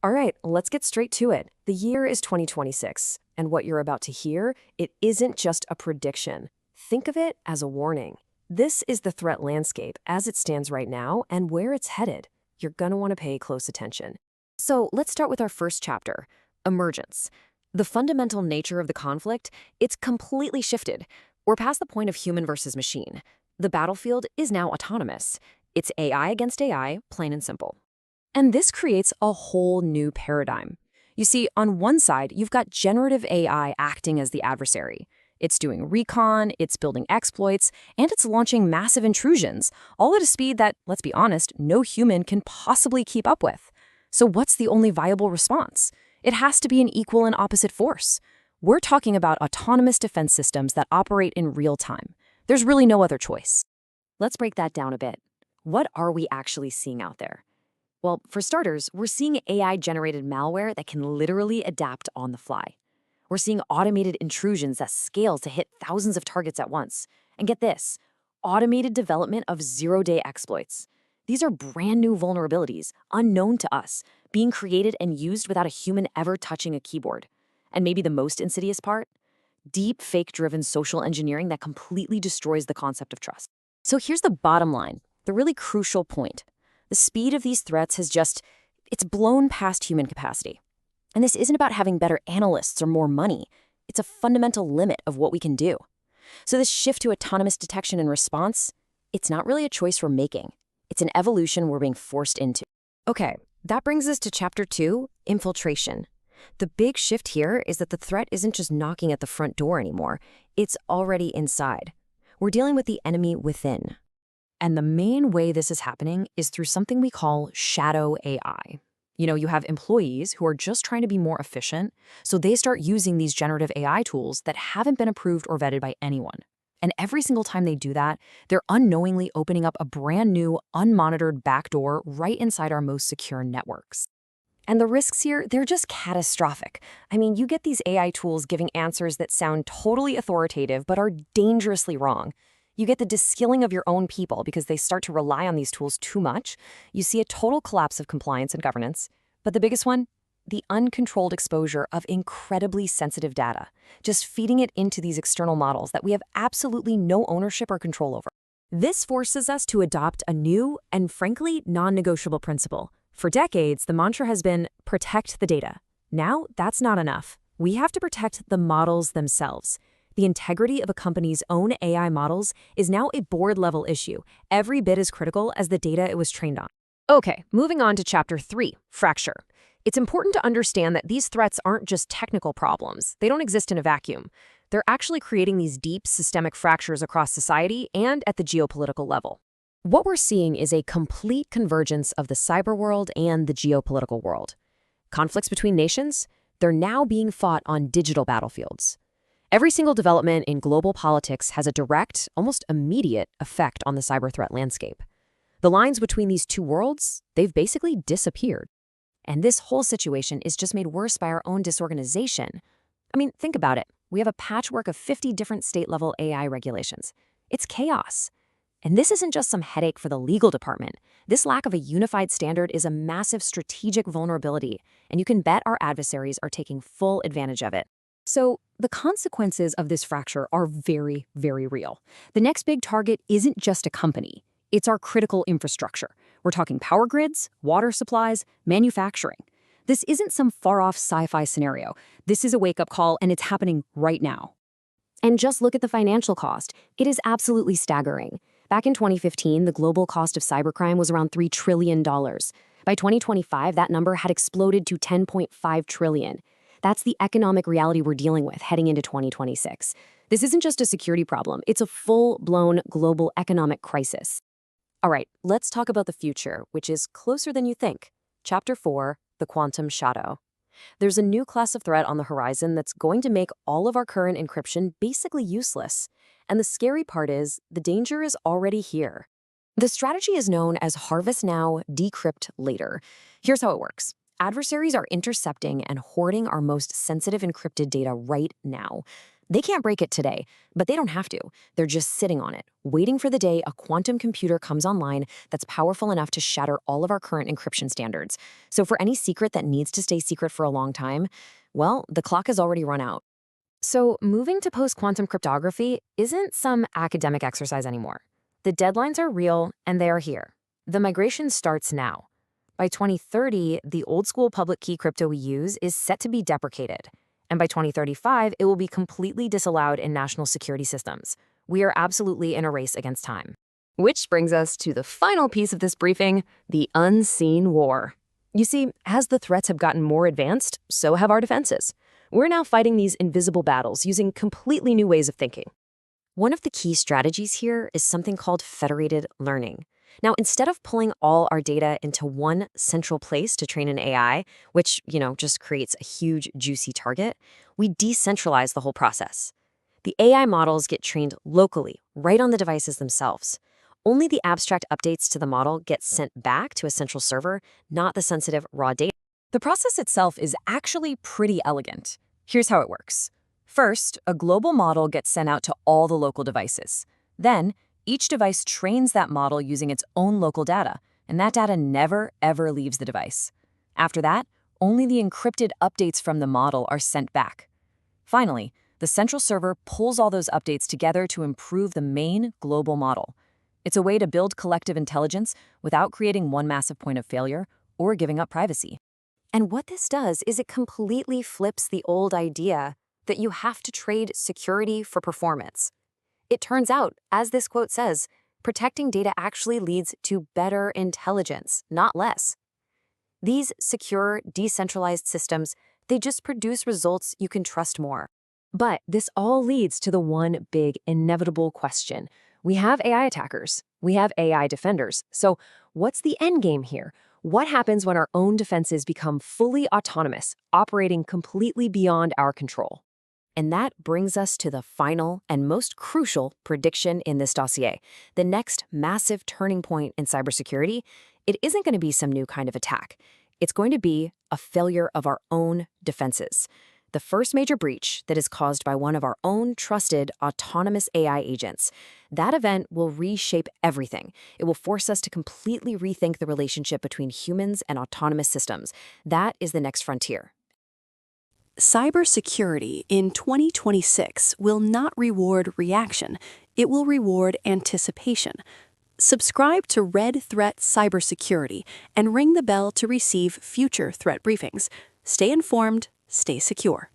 All right, let's get straight to it. The year is 2026, and what you're about to hear, it isn't just a prediction. Think of it as a warning. This is the threat landscape as it stands right now and where it's headed. You're going to want to pay close attention. So let's start with our first chapter, emergence. The fundamental nature of the conflict, it's completely shifted. We're past the point of human versus machine. The battlefield is now autonomous. It's AI against AI, plain and simple. And this creates a whole new paradigm. You see, on one side, you've got generative AI acting as the adversary. It's doing recon, it's building exploits, and it's launching massive intrusions, all at a speed that, let's be honest, no human can possibly keep up with. So what's the only viable response? It has to be an equal and opposite force. We're talking about autonomous defense systems that operate in real time. There's really no other choice. Let's break that down a bit. What are we actually seeing out there? Well, for starters, we're seeing AI-generated malware that can literally adapt on the fly. We're seeing automated intrusions that scale to hit thousands of targets at once. And get this, automated development of zero-day exploits. These are brand new vulnerabilities, unknown to us, being created and used without a human ever touching a keyboard. And maybe the most insidious part? Deep fake-driven social engineering that completely destroys the concept of trust. So here's the bottom line, the really crucial point. The speed of these threats it's blown past human capacity. And this isn't about having better analysts or more money. It's a fundamental limit of what we can do. So this shift to autonomous detection and response, it's not really a choice we're making. It's an evolution we're being forced into. Okay, that brings us to Chapter 2, infiltration. The big shift here is that the threat isn't just knocking at the front door anymore. It's already inside. We're dealing with the enemy within. And the main way this is happening is through something we call shadow AI. You have employees who are just trying to be more efficient, so they start using these generative AI tools that haven't been approved or vetted by anyone. And every single time they do that, they're unknowingly opening up a brand new, unmonitored backdoor right inside our most secure networks. And the risks here, they're just catastrophic. I mean, you get these AI tools giving answers that sound totally authoritative but are dangerously wrong. You get the de-skilling of your own people because they start to rely on these tools too much. You see a total collapse of compliance and governance. But the biggest one? The uncontrolled exposure of incredibly sensitive data, just feeding it into these external models that we have absolutely no ownership or control over. This forces us to adopt a new and frankly non-negotiable principle. For decades, the mantra has been protect the data. Now, that's not enough. We have to protect the models themselves. The integrity of a company's own AI models is now a board-level issue, every bit as critical as the data it was trained on. Okay, moving on to Chapter 3, fracture. It's important to understand that these threats aren't just technical problems. They don't exist in a vacuum. They're actually creating these deep systemic fractures across society and at the geopolitical level. What we're seeing is a complete convergence of the cyber world and the geopolitical world. Conflicts between nations, they're now being fought on digital battlefields. Every single development in global politics has a direct, almost immediate effect on the cyber threat landscape. The lines between these two worlds, they've basically disappeared. And this whole situation is just made worse by our own disorganization. I mean, think about it. We have a patchwork of 50 different state-level AI regulations. It's chaos. And this isn't just some headache for the legal department. This lack of a unified standard is a massive strategic vulnerability, and you can bet our adversaries are taking full advantage of it. So the consequences of this fracture are very, very real. The next big target isn't just a company. It's our critical infrastructure. We're talking power grids, water supplies, manufacturing. This isn't some far-off sci-fi scenario. This is a wake-up call, and it's happening right now. And just look at the financial cost. It is absolutely staggering. Back in 2015, the global cost of cybercrime was around $3 trillion. By 2025, that number had exploded to $10.5 trillion. That's the economic reality we're dealing with heading into 2026. This isn't just a security problem, it's a full-blown global economic crisis. All right, let's talk about the future, which is closer than you think. Chapter 4, the quantum shadow. There's a new class of threat on the horizon that's going to make all of our current encryption basically useless. And the scary part is, the danger is already here. The strategy is known as harvest now, decrypt later. Here's how it works. Adversaries are intercepting and hoarding our most sensitive encrypted data right now. They can't break it today, but they don't have to. They're just sitting on it, waiting for the day a quantum computer comes online that's powerful enough to shatter all of our current encryption standards. So for any secret that needs to stay secret for a long time, well, the clock has already run out. So moving to post-quantum cryptography isn't some academic exercise anymore. The deadlines are real, and they are here. The migration starts now. By 2030, the old-school public key crypto we use is set to be deprecated. And by 2035, it will be completely disallowed in national security systems. We are absolutely in a race against time. Which brings us to the final piece of this briefing, the unseen war. You see, as the threats have gotten more advanced, so have our defenses. We're now fighting these invisible battles using completely new ways of thinking. One of the key strategies here is something called federated learning. Now, instead of pulling all our data into one central place to train an AI, which, just creates a huge, juicy target, we decentralize the whole process. The AI models get trained locally, right on the devices themselves. Only the abstract updates to the model get sent back to a central server, not the sensitive raw data. The process itself is actually pretty elegant. Here's how it works. First, a global model gets sent out to all the local devices. Then, each device trains that model using its own local data, and that data never, ever leaves the device. After that, only the encrypted updates from the model are sent back. Finally, the central server pulls all those updates together to improve the main global model. It's a way to build collective intelligence without creating one massive point of failure or giving up privacy. And what this does is it completely flips the old idea that you have to trade security for performance. It turns out, as this quote says, protecting data actually leads to better intelligence, not less. These secure, decentralized systems, they just produce results you can trust more. But this all leads to the one big, inevitable question. We have AI attackers. We have AI defenders. So what's the end game here? What happens when our own defenses become fully autonomous, operating completely beyond our control? And that brings us to the final and most crucial prediction in this dossier. The next massive turning point in cybersecurity, it isn't going to be some new kind of attack. It's going to be a failure of our own defenses. The first major breach that is caused by one of our own trusted autonomous AI agents. That event will reshape everything. It will force us to completely rethink the relationship between humans and autonomous systems. That is the next frontier. Cybersecurity in 2026 will not reward reaction, it will reward anticipation. Subscribe to Red Threat Cybersecurity and ring the bell to receive future threat briefings. Stay informed, stay secure.